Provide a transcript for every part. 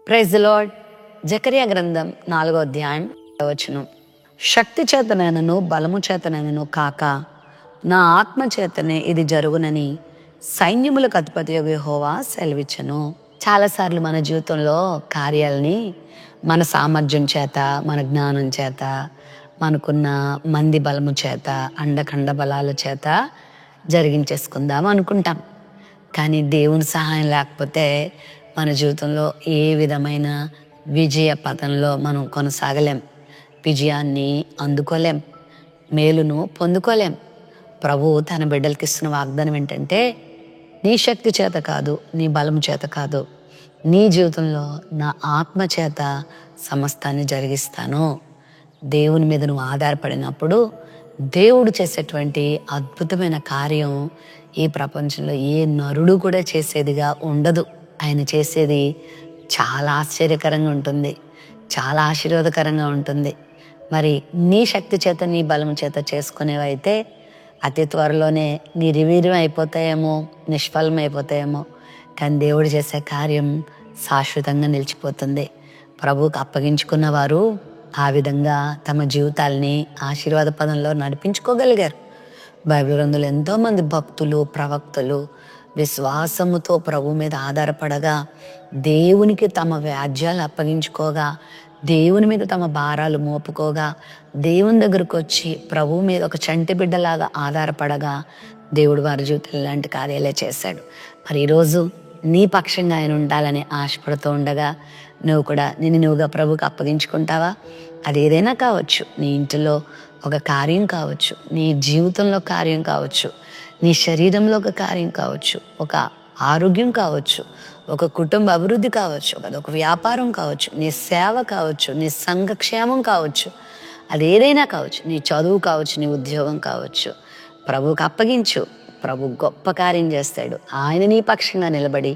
Praise the lord. Zechariah గ్రంథం 4వ అధ్యాయం వచనం. శక్తి చేతనైనను బలము చేతనైనను కాక నా ఆత్మ చేతనే ఇది జరుగునని సైన్యములకు అధిపతియగు యెహోవా సెలవిచ్చెను. చాలాసార్లు మన జీవితంలో కార్యాలని మన సామర్థ్యం చేత, మన జ్ఞానం చేత, మనకున్న మంది బలము చేత, అండకండ బలాల చేత జరిగించేసుకుందాం అనుకుంటాం. కానీ దేవుని సహాయం లేకపోతే మన జీవితంలో ఏ విధమైన విజయ పథంలో మనం కొనసాగలేం, విజయాన్ని అందుకోలేం, మేలును పొందుకోలేం. ప్రభువు తన బిడ్డలకి ఇస్తున్న వాగ్దానం ఏంటంటే, నీ శక్తి చేత కాదు, నీ బలం చేత కాదు, నీ జీవితంలో నా ఆత్మ చేత సమస్తాన్ని జరిగిస్తాను. దేవుని మీద నువ్వు ఆధారపడినప్పుడు దేవుడు చేసేటువంటి అద్భుతమైన కార్యం ఈ ప్రపంచంలో ఏ నరుడు కూడా చేసేదిగా ఉండదు. ఆయన చేసేది చాలా ఆశ్చర్యకరంగా ఉంటుంది, చాలా ఆశీర్వాదకరంగా ఉంటుంది. మరి నీ శక్తి చేత, నీ బలం చేత చేసుకునేవైతే అతి త్వరలోనే నిర్వీర్యం అయిపోతాయేమో, నిష్ఫలం అయిపోతాయేమో. కానీ దేవుడు చేసే కార్యం శాశ్వతంగా నిలిచిపోతుంది. ప్రభువుకు అప్పగించుకున్న వారు ఆ విధంగా తమ జీవితాల్ని ఆశీర్వాద పదంలో నడిపించుకోగలిగారు. బైబిల్ గ్రంథంలో ఎంతోమంది భక్తులు, ప్రవక్తలు విశ్వాసముతో ప్రభు మీద ఆధారపడగా, దేవునికి తమ వ్యాజ్యాలు అప్పగించుకోగా, దేవుని మీద తమ భారాలు మోపుకోగా, దేవుని దగ్గరకు వచ్చి ప్రభు మీద ఒక చంటి బిడ్డలాగా ఆధారపడగా దేవుడు వారి జీవితంలో ఇలాంటి కార్యాలే చేశాడు. మరి ఈరోజు నీ పక్షంగా ఆయన ఉండాలని ఆశపడుతూ ఉండగా నువ్వు కూడా నువ్వుగా ప్రభుకి అప్పగించుకుంటావా? అది ఏదైనా కావచ్చు, నీ ఇంటిలో ఒక కార్యం కావచ్చు, నీ జీవితంలో కార్యం కావచ్చు, నీ శరీరంలో ఒక కార్యం కావచ్చు, ఒక ఆరోగ్యం కావచ్చు, ఒక కుటుంబ అభివృద్ధి కావచ్చు, ఒక వ్యాపారం కావచ్చు, నీ సేవ కావచ్చు, నీ సంఘక్షేమం కావచ్చు, అది ఏదైనా కావచ్చు, నీ చదువు కావచ్చు, నీ ఉద్యోగం కావచ్చు. ప్రభువుకి అప్పగించు, ప్రభు గొప్ప కార్యం చేస్తాడు. ఆయన నీ పక్షంగా నిలబడి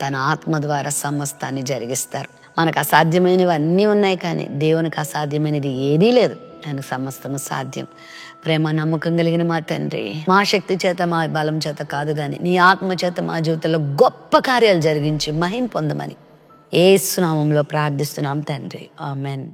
తన ఆత్మ ద్వారా సమస్తాన్ని జరిగిస్తారు. మనకు అసాధ్యమైనవి అన్నీ ఉన్నాయి, కానీ దేవునికి అసాధ్యమైనది ఏదీ లేదు. ఆయనకు సమస్తము సాధ్యం. ప్రేమ నమ్మకం కలిగిన మా తండ్రి, మా శక్తి చేత, మా బలం చేత కాదు, కానీ నీ ఆత్మ చేత మా జీవితంలో గొప్ప కార్యాలు జరిగించి మహిమ పొందమని యేసు నామములో ప్రార్థిస్తున్నాం తండ్రి. ఆమెన్.